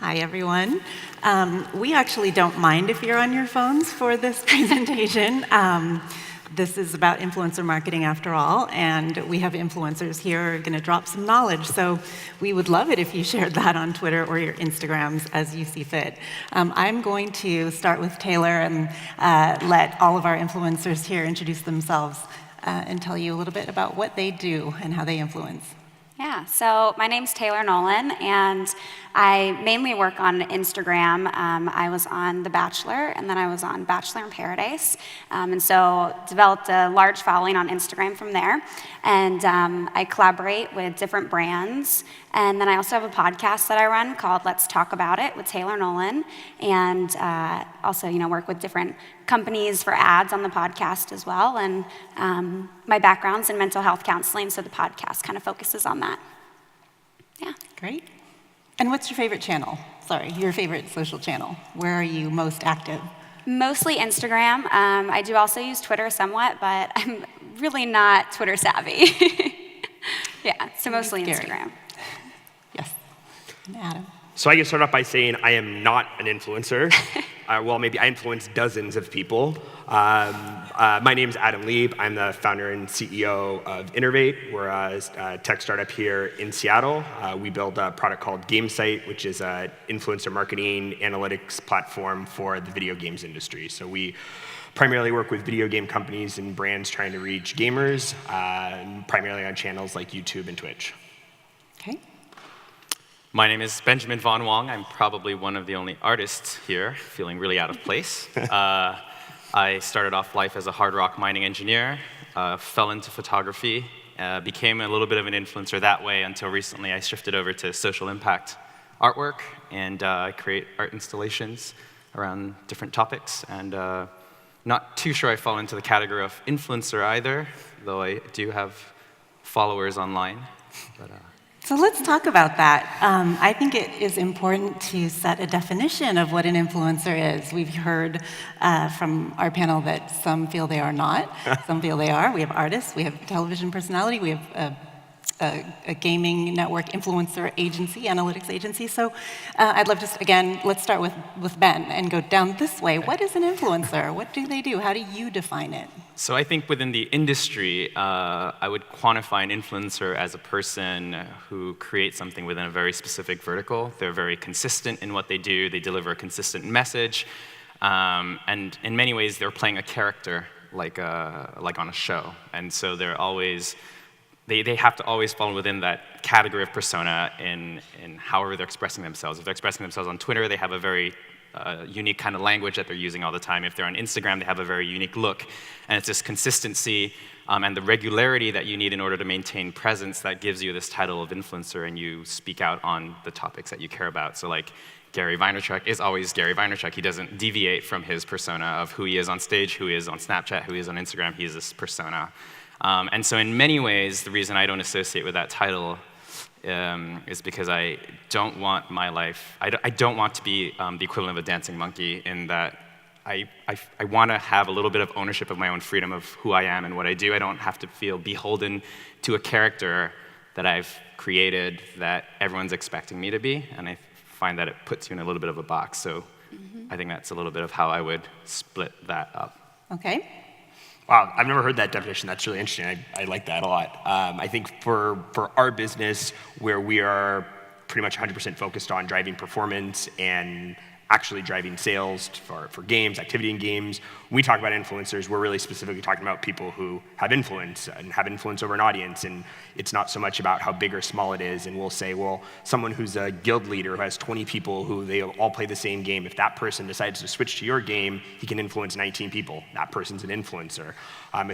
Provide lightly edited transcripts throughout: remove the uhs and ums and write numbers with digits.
Hi, everyone. We actually don't mind if you're on your phones for this presentation. This is about influencer marketing after all, and we have influencers here who are going to drop some knowledge. So we would love it if you shared that on Twitter or your Instagrams as you see fit. I'm going to start with Taylor and let all of our influencers here introduce themselves and tell you a little bit about what they do and how they influence. Yeah, so my name's Taylor Nolan, and I mainly work on Instagram. I was on The Bachelor, and then I was on Bachelor in Paradise, and so developed a large following on Instagram from there. And I collaborate with different brands, and then I also have a podcast that I run called Let's Talk About It with Taylor Nolan, and also, work with different companies for ads on the podcast as well. And my background's in mental health counseling, so the podcast kind of focuses on that. Yeah. Great. And what's your favorite channel? Sorry, your favorite social channel. Where are you most active? Mostly Instagram. I do also use Twitter somewhat, but I'm really not Twitter savvy. Yeah, so mostly Instagram. Yes. And Adam? So I can start off by saying I am not an influencer. Well, maybe I influence dozens of people. My name is Adam Lieb. I'm the founder and CEO of Innervate. We're a tech startup here in Seattle. We build a product called GameSite, which is an influencer marketing analytics platform for the video games industry. So we primarily work with video game companies and brands trying to reach gamers, primarily on channels like YouTube and Twitch. Okay. My name is Benjamin Von Wong. I'm probably one of the only artists here, feeling really out of place. I started off life as a hard rock mining engineer, fell into photography, became a little bit of an influencer that way until recently I shifted over to social impact artwork and create art installations around different topics. And not too sure I fall into the category of influencer either, though I do have followers online. But, So let's talk about that. I think it is important to set a definition of what an influencer is. We've heard from our panel that some feel they are not, some feel they are. We have artists, we have television personality, we have a gaming network influencer agency, analytics agency. So I'd love to, again, let's start with Ben and go down this way. What is an influencer? What do they do? How do you define it? So I think within the industry, I would quantify an influencer as a person who creates something within a very specific vertical. They're very consistent in what they do. They deliver a consistent message. And in many ways, they're playing a character like on a show. And so they're always, they have to always fall within that category of persona in however they're expressing themselves. If they're expressing themselves on Twitter, they have a very unique kind of language that they're using all the time. If they're on Instagram, they have a very unique look. And it's this consistency and the regularity that you need in order to maintain presence that gives you this title of influencer, and you speak out on the topics that you care about. So like Gary Vaynerchuk is always Gary Vaynerchuk. He doesn't deviate from his persona of who he is on stage, who he is on Snapchat, who he is on Instagram. He is this persona. And so in many ways, the reason I don't associate with that title is because I don't want my life, I don't want to be the equivalent of a dancing monkey, in that I want to have a little bit of ownership of my own freedom of who I am and what I do. I don't have to feel beholden to a character that I've created that everyone's expecting me to be, and I find that it puts you in a little bit of a box. So I think that's a little bit of how I would split that up. Okay. Wow, I've never heard that definition. That's really interesting. I like that a lot. I think for our business, where we are pretty much 100% focused on driving performance and actually driving sales for games, activity in games, when we talk about influencers, we're really specifically talking about people who have influence and have influence over an audience. And it's not so much about how big or small it is. And we'll say, well, someone who's a guild leader who has 20 people who they all play the same game, if that person decides to switch to your game, he can influence 19 people. That person's an influencer.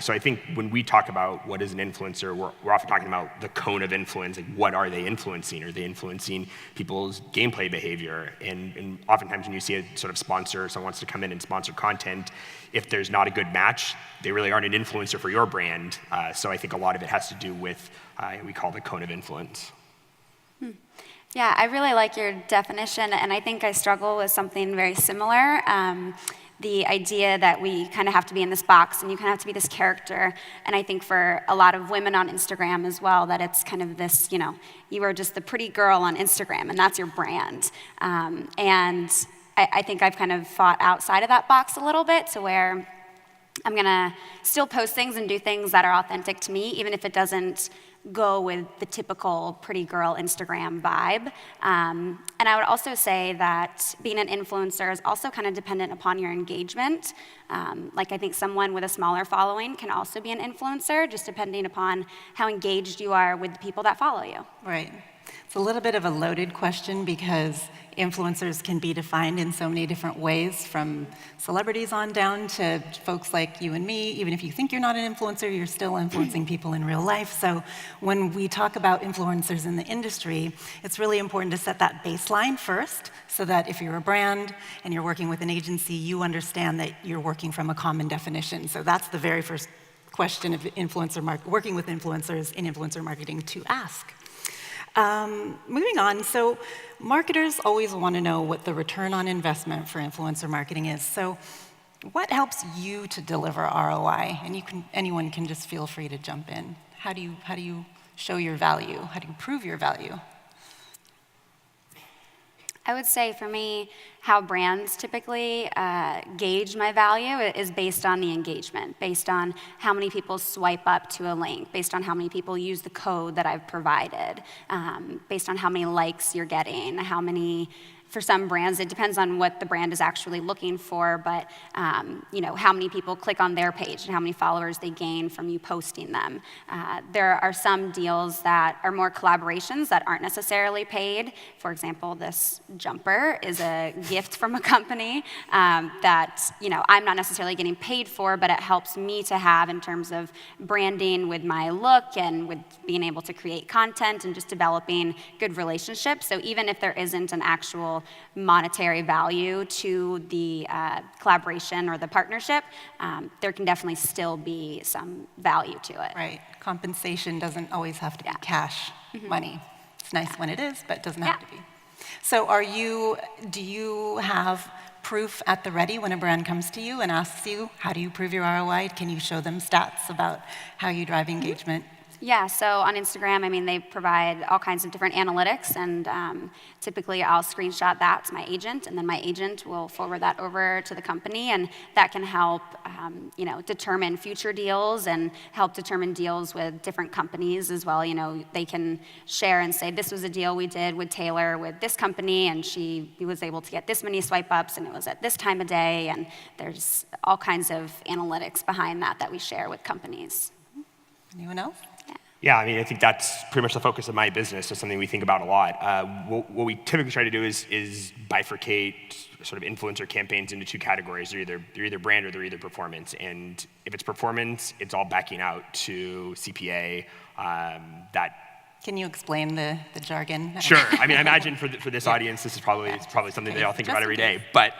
So I think when we talk about what is an influencer, we're often talking about the cone of influence. Like, what are they influencing? Are they influencing people's gameplay behavior? And oftentimes when you see a sort of sponsor, someone wants to come in and sponsor content, if there's not a good match, they really aren't an influencer for your brand. So I think a lot of it has to do with, we call the cone of influence. Yeah, I really like your definition, and I think I struggle with something very similar. the idea that we kind of have to be in this box and you kind of have to be this character. And I think for a lot of women on Instagram as well, that it's kind of this, you are just the pretty girl on Instagram and that's your brand. And I think I've kind of fought outside of that box a little bit to where I'm gonna still post things and do things that are authentic to me, even if it doesn't go with the typical pretty girl Instagram vibe. And I would also say that being an influencer is also kind of dependent upon your engagement. Like I think someone with a smaller following can also be an influencer, just depending upon how engaged you are with the people that follow you. Right. It's a little bit of a loaded question because influencers can be defined in so many different ways, from celebrities on down to folks like you and me. Even if you think you're not an influencer, you're still influencing people in real life. So when we talk about influencers in the industry, it's really important to set that baseline first, so that if you're a brand and you're working with an agency, you understand that you're working from a common definition. So that's the very first question of working with influencers in influencer marketing to ask. Moving on, so marketers always want to know what the return on investment for influencer marketing is. So what helps you to deliver ROI? And anyone can just feel free to jump in. How do you show your value? How do you prove your value? I would say for me, how brands typically gauge my value is based on the engagement, based on how many people swipe up to a link, based on how many people use the code that I've provided, based on how many likes you're getting, for some brands, it depends on what the brand is actually looking for, but how many people click on their page and how many followers they gain from you posting them. There are some deals that are more collaborations that aren't necessarily paid. For example, this jumper is a gift from a company that I'm not necessarily getting paid for, but it helps me to have in terms of branding with my look and with being able to create content and just developing good relationships. So even if there isn't an actual monetary value to the collaboration or the partnership, there can definitely still be some value to it. Right. Compensation doesn't always have to be cash money. It's nice when it is, but it doesn't have to be. So do you have proof at the ready when a brand comes to you and asks you, how do you prove your ROI? Can you show them stats about how you drive engagement? Yeah, so on Instagram, they provide all kinds of different analytics, and typically I'll screenshot that to my agent, and then my agent will forward that over to the company, and that can help, determine future deals and help determine deals with different companies as well. They can share and say, this was a deal we did with Taylor with this company, and she was able to get this many swipe ups, and it was at this time of day, and there's all kinds of analytics behind that we share with companies. Anyone else? Yeah, I think that's pretty much the focus of my business. So something we think about a lot. What we typically try to do is bifurcate sort of influencer campaigns into two categories. They're either brand or they're either performance. And if it's performance, it's all backing out to CPA. Can you explain the jargon? Sure. I imagine for this audience, this is probably something they all think about every day. But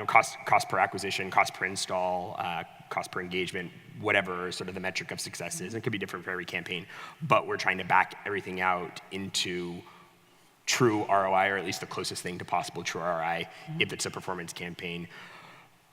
cost per acquisition, cost per install, cost per engagement, whatever sort of the metric of success is. It could be different for every campaign, but we're trying to back everything out into true ROI, or at least the closest thing to possible true ROI if it's a performance campaign.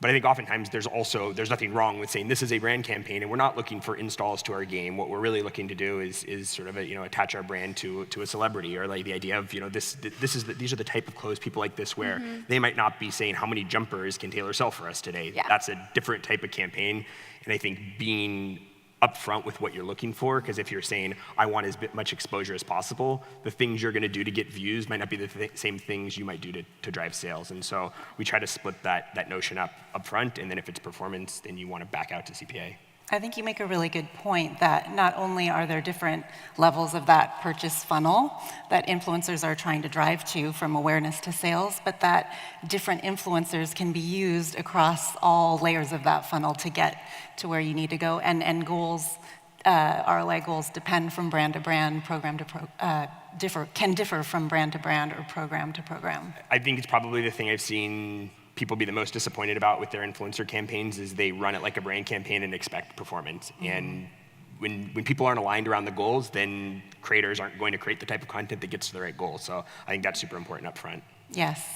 But I think oftentimes there's nothing wrong with saying this is a brand campaign and we're not looking for installs to our game. What we're really looking to do is sort of attach our brand to a celebrity, or like the idea of these are the type of clothes people like this wear. They might not be saying how many jumpers can Taylor sell for us today. Yeah. That's a different type of campaign, and I think being upfront with what you're looking for, because if you're saying, I want as much exposure as possible, the things you're going to do to get views might not be the same things you might do to drive sales. And so we try to split that notion up front, and then if it's performance, then you want to back out to CPA. I think you make a really good point that not only are there different levels of that purchase funnel that influencers are trying to drive to, from awareness to sales, but that different influencers can be used across all layers of that funnel to get to where you need to go. And goals, ROI goals depend from brand to brand, program to can differ from brand to brand or program to program. I think it's probably the thing I've seen people be the most disappointed about with their influencer campaigns is they run it like a brand campaign and expect performance. And when people aren't aligned around the goals, then creators aren't going to create the type of content that gets to the right goal. So I think that's super important up front. Yes.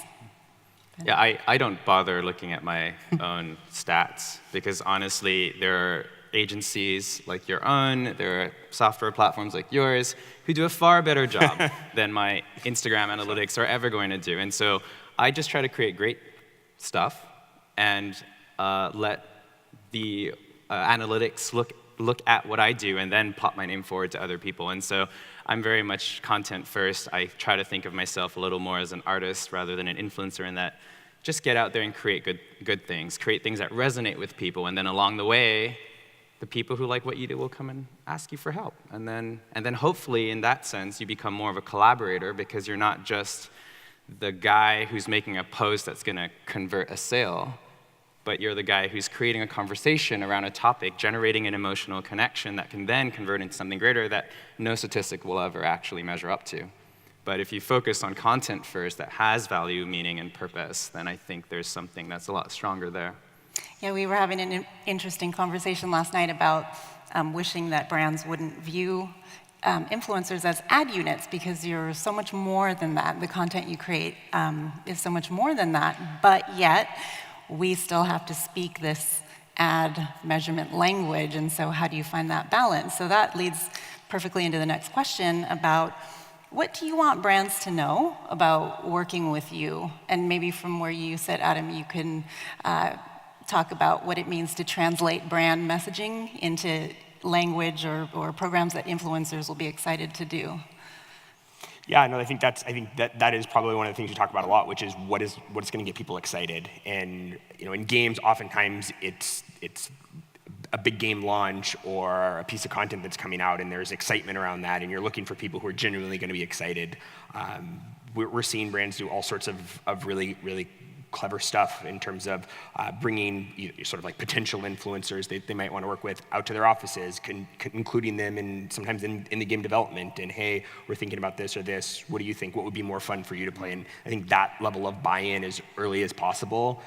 Yeah, I don't bother looking at my own stats because honestly, there are agencies like your own, there are software platforms like yours who do a far better job than my Instagram analytics are ever going to do. And so I just try to create great stuff and let the analytics look at what I do and then pop my name forward to other people. And so I'm very much content first. I try to think of myself a little more as an artist rather than an influencer in that just get out there and create good things, create things that resonate with people, and then along the way, the people who like what you do will come and ask you for help. And then hopefully, in that sense, you become more of a collaborator because you're not just the guy who's making a post that's going to convert a sale, but you're the guy who's creating a conversation around a topic, generating an emotional connection that can then convert into something greater that no statistic will ever actually measure up to. But if you focus on content first that has value, meaning, and purpose, then I think there's something that's a lot stronger there. Yeah, we were having an interesting conversation last night about wishing that brands wouldn't view influencers as ad units because you're so much more than that. The content you create is so much more than that, but yet we still have to speak this ad measurement language, and so how do you find that balance? So that leads perfectly into the next question about what do you want brands to know about working with you? And maybe from where you sit, Adam, you can talk about what it means to translate brand messaging into language or programs that influencers will be excited to do. Yeah, no, I think that is probably one of the things we talk about a lot, which is what's going to get people excited. And in games, oftentimes it's a big game launch or a piece of content that's coming out, and there's excitement around that, and you're looking for people who are genuinely going to be excited. We're seeing brands do all sorts of really, really clever stuff in terms of bringing sort of like potential influencers they might want to work with out to their offices, including them sometimes in the game development, and hey, we're thinking about this or this, what do you think, what would be more fun for you to play? And I think that level of buy-in as early as possible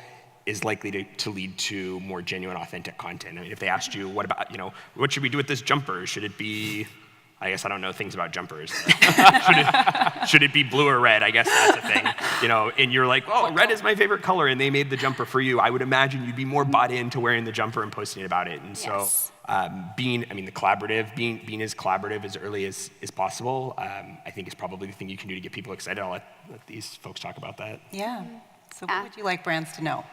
is likely to lead to more genuine, authentic content. I mean, if they asked you, what should we do with this jumper? Should it be, I guess I don't know things about jumpers. should it be blue or red? I guess that's the thing. And you're like, oh, red is my favorite color, and they made the jumper for you. I would imagine you'd be more bought into wearing the jumper and posting about it. And Yes. so being as collaborative as early as possible, I think is probably the thing you can do to get people excited. I'll let these folks talk about that. Yeah. So what would you like brands to know?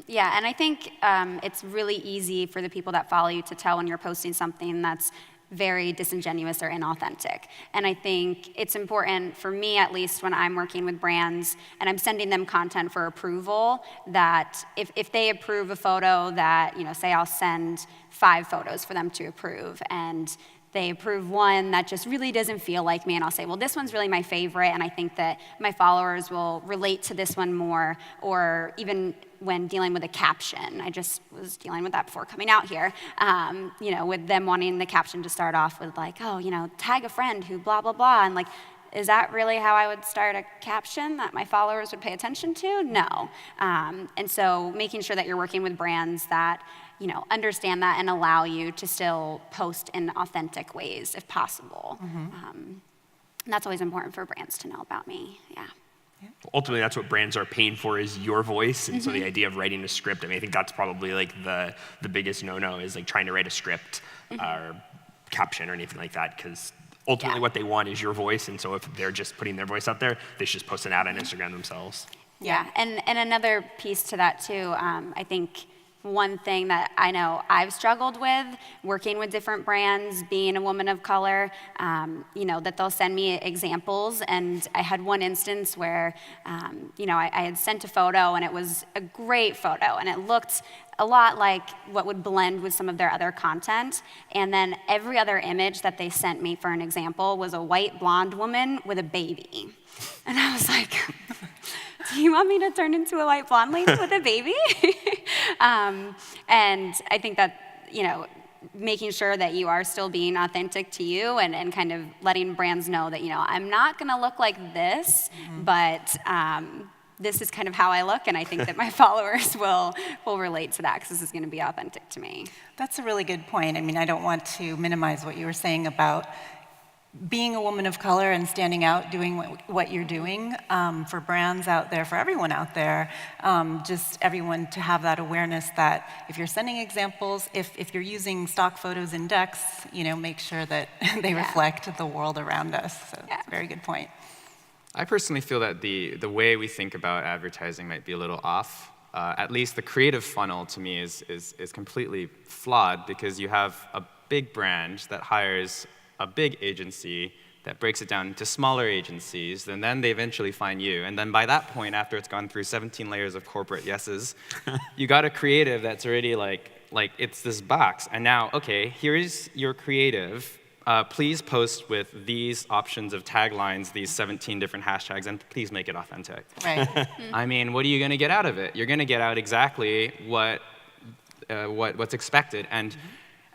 Yeah, and I think it's really easy for the people that follow you to tell when you're posting something that's very disingenuous or inauthentic. And I think it's important for me, at least when I'm working with brands and I'm sending them content for approval, that if they approve a photo that, say I'll send 5 photos for them to approve, and they approve one that just really doesn't feel like me, and I'll say, well, this one's really my favorite, and I think that my followers will relate to this one more, or even when dealing with a caption. I just was dealing with that before coming out here, with them wanting the caption to start off with like, oh, tag a friend who blah, blah, blah, and like, is that really how I would start a caption that my followers would pay attention to? No. And so making sure that you're working with brands that understand that and allow you to still post in authentic ways if possible. And that's always important for brands to know about me, yeah. Ultimately, that's what brands are paying for, is your voice. And so the idea of writing a script, I think that's probably like the biggest no-no, is like trying to write a script or caption or anything like that, because ultimately what they want is your voice. And so if they're just putting their voice out there, they should just post an ad on Instagram themselves. Yeah, and another piece to that too, I think one thing that I know I've struggled with working with different brands, being a woman of color, that they'll send me examples. And I had one instance where, I had sent a photo, and it was a great photo, and it looked a lot like what would blend with some of their other content. And then every other image that they sent me for an example was a white blonde woman with a baby. And I was like, do you want me to turn into a white blonde lady with a baby? And I think that, making sure that you are still being authentic to you and kind of letting brands know that, I'm not going to look like this, but this is kind of how I look, and I think that my followers will relate to that because this is going to be authentic to me. That's a really good point. I mean, I don't want to minimize what you were saying about being a woman of color and standing out, doing what you're doing, for brands out there, for everyone out there, just everyone to have that awareness that if you're sending examples, if you're using stock photos in decks, make sure that they reflect the world around us. So it's a very good point. I personally feel that the way we think about advertising might be a little off. At least the creative funnel to me is completely flawed, because you have a big brand that hires a big agency that breaks it down into smaller agencies, and then they eventually find you. And then by that point, after it's gone through 17 layers of corporate yeses, you got a creative that's already like it's this box. And now, okay, here's your creative. Please post with these options of taglines, these 17 different hashtags, and please make it authentic. Right. I mean, what are you going to get out of it? You're going to get out exactly what's expected.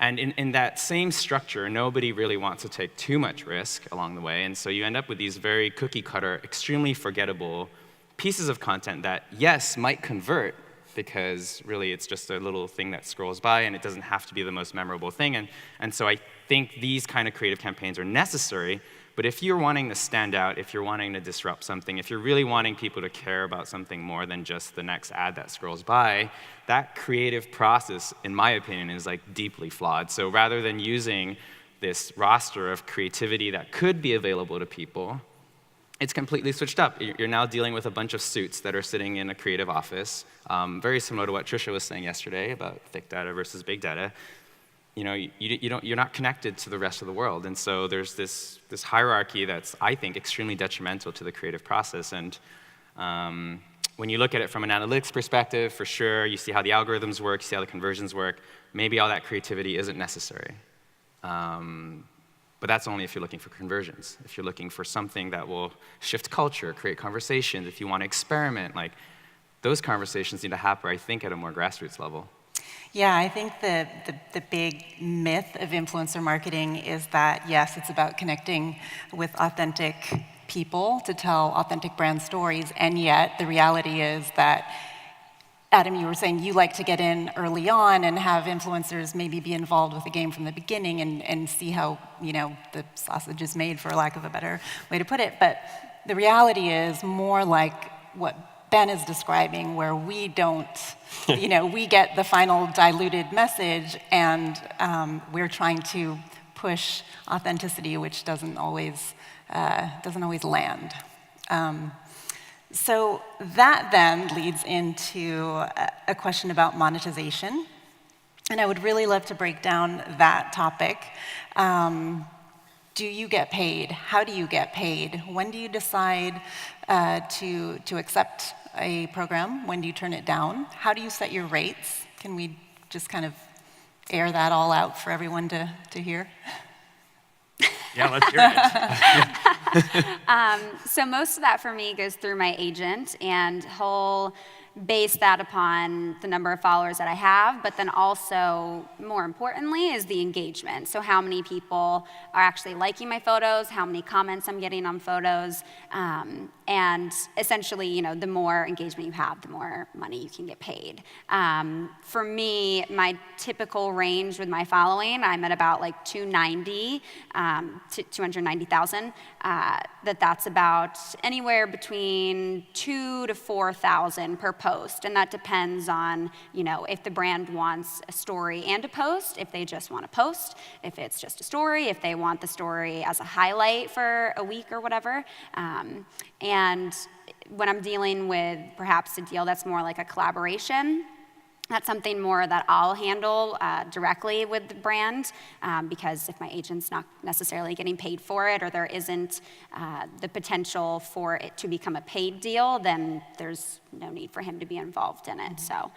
And in that same structure, nobody really wants to take too much risk along the way. And so you end up with these very cookie cutter, extremely forgettable pieces of content that, yes, might convert, because really it's just a little thing that scrolls by and it doesn't have to be the most memorable thing. And so I think these kind of creative campaigns are necessary. But if you're wanting to stand out, if you're wanting to disrupt something, if you're really wanting people to care about something more than just the next ad that scrolls by, that creative process, in my opinion, is deeply flawed. So rather than using this roster of creativity that could be available to people, it's completely switched up. You're now dealing with a bunch of suits that are sitting in a creative office, very similar to what Trisha was saying yesterday about thick data versus big data. You're not connected to the rest of the world. And so there's this hierarchy that's, I think, extremely detrimental to the creative process. And when you look at it from an analytics perspective, for sure, you see how the algorithms work, you see how the conversions work. Maybe all that creativity isn't necessary. But that's only if you're looking for conversions. If you're looking for something that will shift culture, create conversations, if you want to experiment, those conversations need to happen, I think, at a more grassroots level. Yeah, I think the big myth of influencer marketing is that, yes, it's about connecting with authentic people to tell authentic brand stories, and yet the reality is that, Adam, you were saying you like to get in early on and have influencers maybe be involved with the game from the beginning and see how, the sausage is made, for lack of a better way to put it. But the reality is more like what Ben is describing, where we don't, we get the final diluted message, and we're trying to push authenticity, which doesn't always land. So that then leads into a question about monetization, and I would really love to break down that topic. Do you get paid? How do you get paid? When do you decide to accept a program? When do you turn it down? How do you set your rates? Can we just kind of air that all out for everyone to hear? Yeah, let's hear it. So most of that for me goes through my agent, and he'll base that upon the number of followers that I have, but then also, more importantly, is the engagement. So how many people are actually liking my photos, how many comments I'm getting on photos, and essentially, the more engagement you have, the more money you can get paid. For me, my typical range with my following, I'm at about 290 to 290,000. That's about anywhere between 2,000 to 4,000 per post, and that depends on, if the brand wants a story and a post, if they just want a post, if it's just a story, if they want the story as a highlight for a week or whatever. And when I'm dealing with perhaps a deal that's more like a collaboration, that's something more that I'll handle directly with the brand, because if my agent's not necessarily getting paid for it, or there isn't the potential for it to become a paid deal, then there's no need for him to be involved in it. So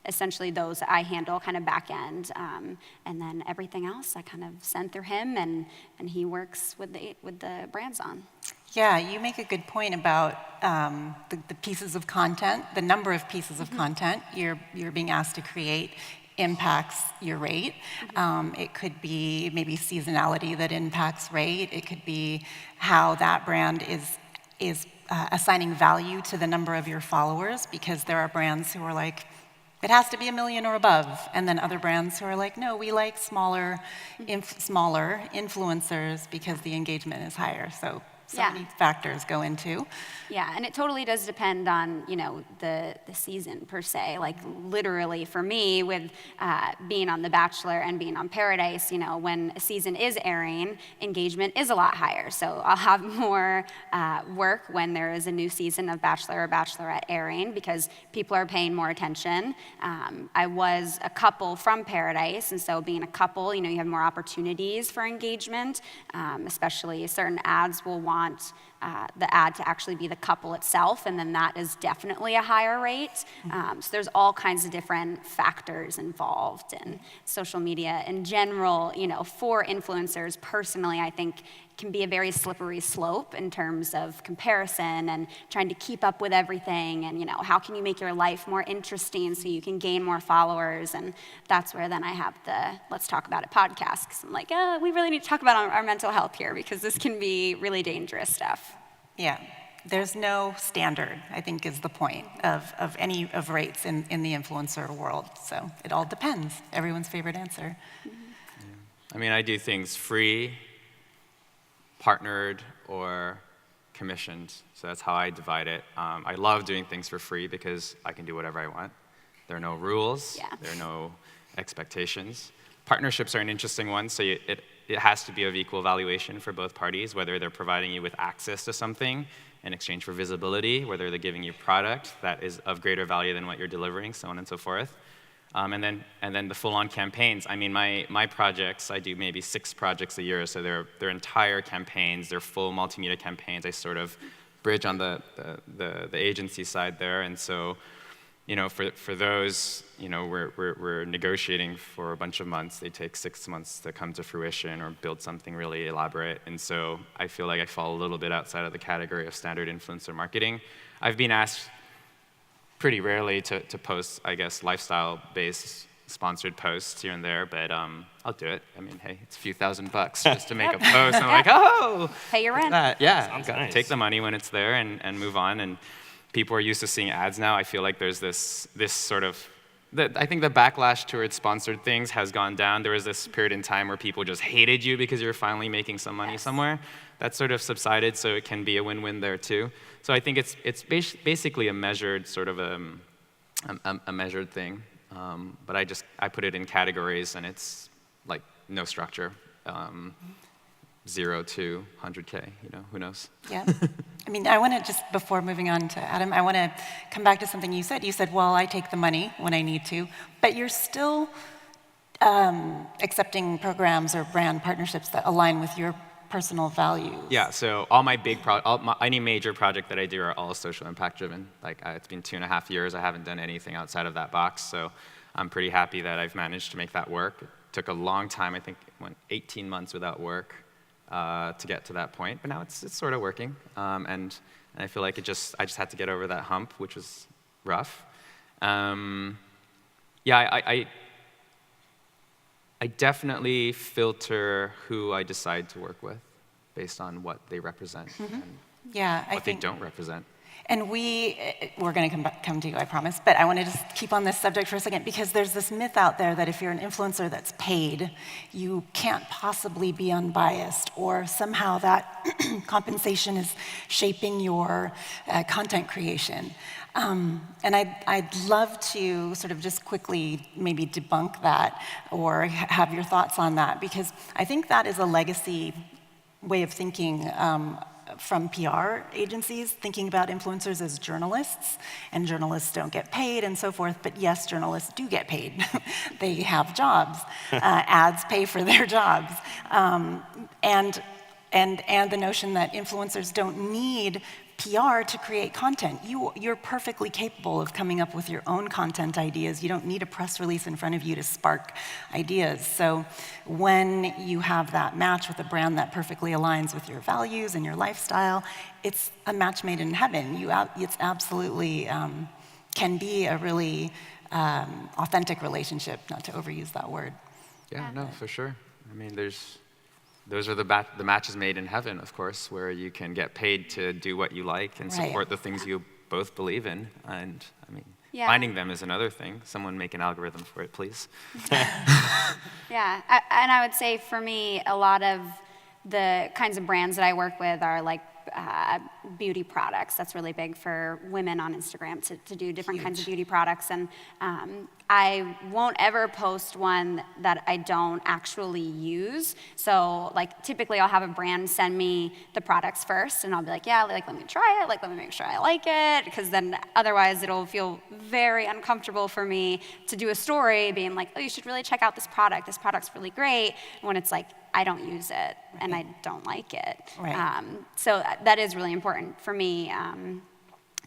essentially those I handle kind of back end, and then everything else I kind of send through him, and he works with the brands on. Yeah, you make a good point about the pieces of content, the number of pieces of content you're being asked to create impacts your rate. It could be maybe seasonality that impacts rate. It could be how that brand is assigning value to the number of your followers, because there are brands who are like, It has to be 1 million or above. And then other brands who are like, no, we like smaller influencers because the engagement is higher. So Yeah. many factors go into. Yeah, and it totally does depend on, the season per se. Like literally for me, with being on The Bachelor and being on Paradise, when a season is airing, engagement is a lot higher. So I'll have more work when there is a new season of Bachelor or Bachelorette airing because people are paying more attention. I was a couple from Paradise, and so being a couple, you have more opportunities for engagement, especially certain ads will want the ad to actually be the couple itself, and then that is definitely a higher rate. So there's all kinds of different factors involved, and social media in general, for influencers personally, I think can be a very slippery slope in terms of comparison and trying to keep up with everything, and how can you make your life more interesting so you can gain more followers, and that's where then I have the Let's Talk About It podcast, because I'm like, we really need to talk about our mental health here because this can be really dangerous stuff. Yeah, there's no standard, I think is the point of any of rates in the influencer world. So it all depends. Everyone's favorite answer. I mean, I do things free, partnered, or commissioned. So that's how I divide it. I love doing things for free because I can do whatever I want. There are no rules. Yeah. There are no expectations. Partnerships are an interesting one. So it has to be of equal valuation for both parties, whether they're providing you with access to something in exchange for visibility, whether they're giving you product that is of greater value than what you're delivering, so on and so forth. And then the full-on campaigns. I mean, my projects, I do maybe 6 projects a year, so they're entire campaigns, they're full multimedia campaigns. I sort of bridge on the agency side there, and so, for those, we're negotiating for a bunch of months. They take 6 months to come to fruition or build something really elaborate, and so I feel like I fall a little bit outside of the category of standard influencer marketing. I've been asked pretty rarely to post, I guess, lifestyle-based sponsored posts here and there, but I'll do it. I mean, hey, it's a few $1,000 just to make a post. I'm like, oh! Pay your rent. Yeah, Sounds gotta nice. take the money when it's there and move on. And people are used to seeing ads now. I feel like there's this sort of, I think the backlash towards sponsored things has gone down. There was this period in time where people just hated you because you were finally making some money somewhere. That sort of subsided, so it can be a win-win there too. So I think it's basically a measured sort of a measured thing. But I put it in categories, and it's like no structure. 0 to 100K, who knows? Yeah. I mean, I want to just, before moving on to Adam, I want to come back to something you said. You said, well, I take the money when I need to, but you're still accepting programs or brand partnerships that align with your personal values. Yeah, so all my any major project that I do are all social impact driven. Like it's been 2.5 years, I haven't done anything outside of that box, so I'm pretty happy that I've managed to make that work. It took a long time, I think it went 18 months without work to get to that point, but now it's sort of working. And I feel like I just had to get over that hump, which was rough. I definitely filter who I decide to work with based on what they represent and Yeah, I what they think. don't represent. And we're going to come to you, I promise. But I want to just keep on this subject for a second because there's this myth out there that if you're an influencer that's paid, you can't possibly be unbiased, or somehow that compensation is shaping your content creation. And I'd love to sort of just quickly maybe debunk that or have your thoughts on that, because I think that is a legacy way of thinking from PR agencies, thinking about influencers as journalists, and journalists don't get paid and so forth, but yes, journalists do get paid. They have jobs. Ads pay for their jobs. And the notion that influencers don't need PR to create content. You're perfectly capable of coming up with your own content ideas. You don't need a press release in front of you to spark ideas. So when you have that match with a brand that perfectly aligns with your values and your lifestyle, it's a match made in heaven. It's absolutely can be a really authentic relationship, not to overuse that word. Yeah, no, for sure. I mean, those are the matches made in heaven, of course, where you can get paid to do what you like and Right. support the things you both believe in. And I mean, Yeah. Finding them is another thing. Someone make an algorithm for it, please. Yeah, and I would say for me, a lot of the kinds of brands that I work with are like beauty products. That's really big for women on Instagram to do different kinds of beauty products. And I won't ever post one that I don't actually use. So like typically I'll have a brand send me the products first and I'll be like, yeah, like let me try it, like let me make sure I like it, because then otherwise it'll feel very uncomfortable for me to do a story being like, oh, you should really check out this product. This product's really great. When it's like, I don't use it and I don't like it. Right. So that is really important for me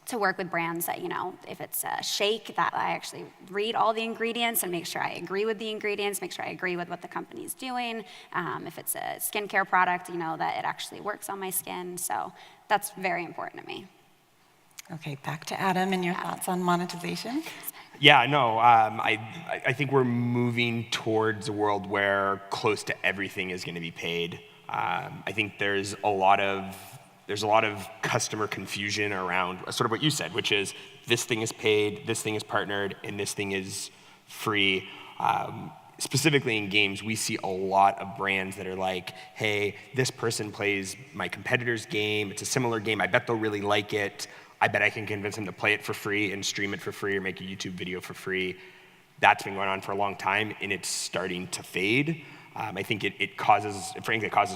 to work with brands that, if it's a shake, that I actually read all the ingredients and make sure I agree with the ingredients, make sure I agree with what the company's doing. If it's a skincare product, that it actually works on my skin. So that's very important to me. Okay, back to Adam and your thoughts on monetization. Yeah, no, I think we're moving towards a world where close to everything is going to be paid. I think there's a lot of customer confusion around sort of what you said, which is this thing is paid, this thing is partnered, and this thing is free. Specifically in games, we see a lot of brands that are like, hey, this person plays my competitor's game, it's a similar game, I bet they'll really like it. I bet I can convince them to play it for free and stream it for free or make a YouTube video for free. That's been going on for a long time, and it's starting to fade. I think it causes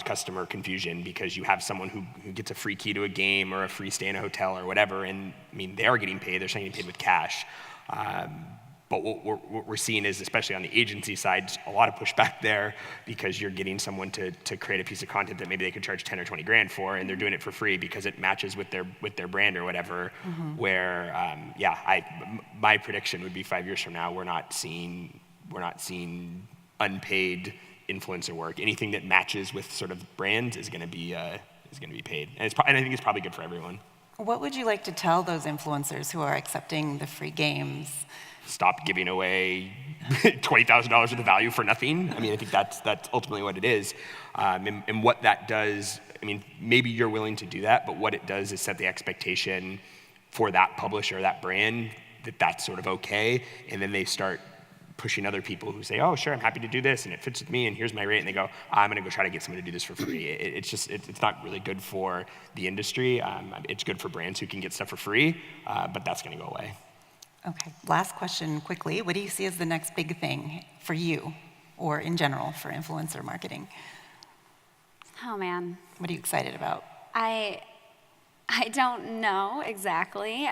customer confusion because you have someone who gets a free key to a game or a free stay in a hotel or whatever, and I mean, they are getting paid, they're getting paid with cash. But what we're seeing is, especially on the agency side, a lot of pushback there because you're getting someone to create a piece of content that maybe they could charge 10 or 20 grand for, and they're doing it for free because it matches with their brand or whatever. Mm-hmm. Where, my prediction would be 5 years from now, we're not seeing unpaid influencer work. Anything that matches with sort of brands is going to be paid, and I think it's probably good for everyone. What would you like to tell those influencers who are accepting the free games? Stop giving away $20,000 worth of value for nothing. I mean, I think that's ultimately what it is. And what that does, I mean, maybe you're willing to do that, but what it does is set the expectation for that publisher, that brand, that that's sort of okay. And then they start pushing other people who say, oh, sure, I'm happy to do this, and it fits with me, and here's my rate. And they go, I'm going to go try to get someone to do this for free. It's not really good for the industry. It's good for brands who can get stuff for free, but that's going to go away. Okay, last question quickly. What do you see as the next big thing for you, or in general for influencer marketing? Oh man. What are you excited about? I don't know exactly,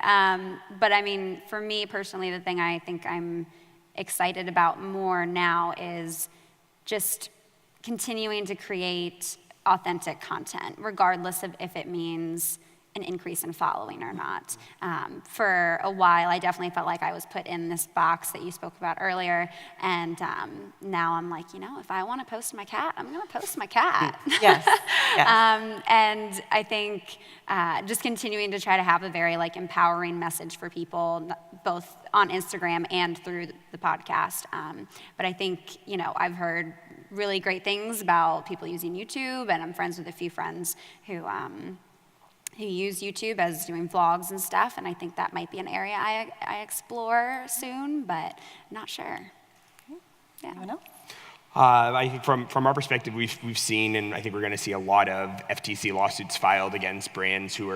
but I mean, for me personally, the thing I think I'm excited about more now is just continuing to create authentic content, regardless of if it means an increase in following or not. For a while, I definitely felt like I was put in this box that you spoke about earlier, and now I'm like, if I want to post my cat, I'm going to post my cat. Yes. And I think just continuing to try to have a very empowering message for people, both on Instagram and through the podcast. But I think, I've heard really great things about people using YouTube, and I'm friends with a few friends who use YouTube as doing vlogs and stuff, and I think that might be an area I explore soon, but not sure. Yeah. Anyone else? I think from our perspective, we've seen, and I think we're going to see a lot of FTC lawsuits filed against brands who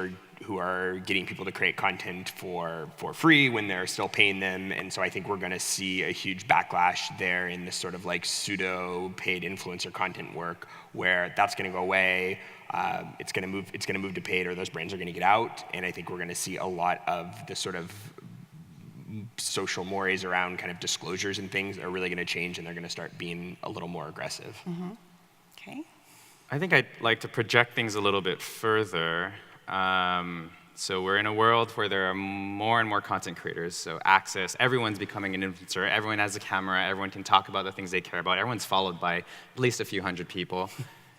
are getting people to create content for free when they're still paying them, and so I think we're going to see a huge backlash there in this sort of pseudo paid influencer content work, where that's going to go away. It's going to move to paid, or those brands are going to get out, and I think we're going to see a lot of the sort of social mores around kind of disclosures and things are really going to change, and they're going to start being a little more aggressive. Mm-hmm. Okay. I think I'd like to project things a little bit further. So we're in a world where there are more and more content creators, so access, everyone's becoming an influencer, everyone has a camera, everyone can talk about the things they care about, everyone's followed by at least a few hundred people.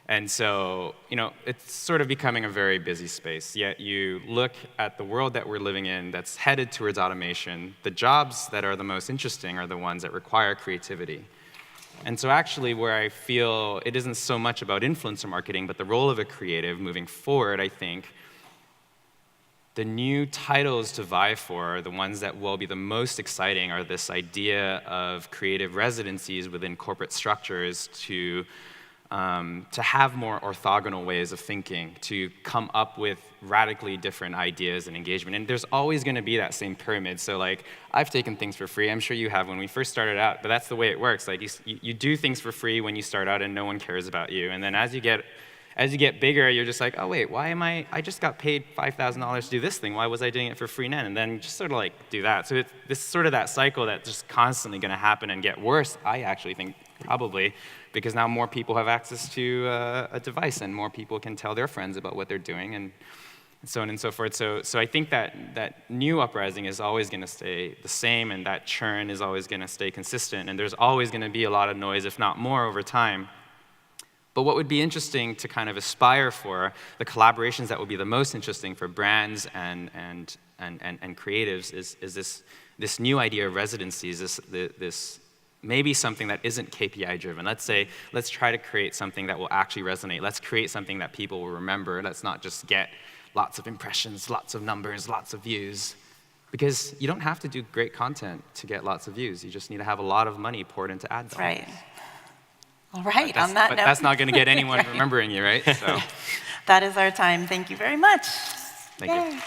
And so, it's sort of becoming a very busy space. Yet you look at the world that we're living in that's headed towards automation, the jobs that are the most interesting are the ones that require creativity. And so actually where I feel it isn't so much about influencer marketing, but the role of a creative moving forward, I think, the new titles to vie for, the ones that will be the most exciting, are this idea of creative residencies within corporate structures to have more orthogonal ways of thinking, to come up with radically different ideas and engagement. And there's always going to be that same pyramid. So like, I've taken things for free. I'm sure you have when we first started out, but that's the way it works. Like, you do things for free when you start out and no one cares about you. And then as you get bigger, you're just like, oh wait, why am I just got paid $5,000 to do this thing. Why was I doing it for free then? And then just sort of like do that. So this is sort of that cycle that's just constantly going to happen and get worse, I actually think, probably, because now more people have access to a device and more people can tell their friends about what they're doing and so on and so forth. So I think that new uprising is always going to stay the same, and that churn is always going to stay consistent, and there's always going to be a lot of noise, if not more, over time. But what would be interesting to kind of aspire for, the collaborations that would be the most interesting for brands and creatives is this new idea of residencies, this maybe something that isn't KPI driven. Let's try to create something that will actually resonate. Let's create something that people will remember. Let's not just get lots of impressions, lots of numbers, lots of views. Because you don't have to do great content to get lots of views. You just need to have a lot of money poured into ad dollars. Right. All right, on that note. But that's not going to get anyone remembering you, right? So. That is our time. Thank you very much. Thank you.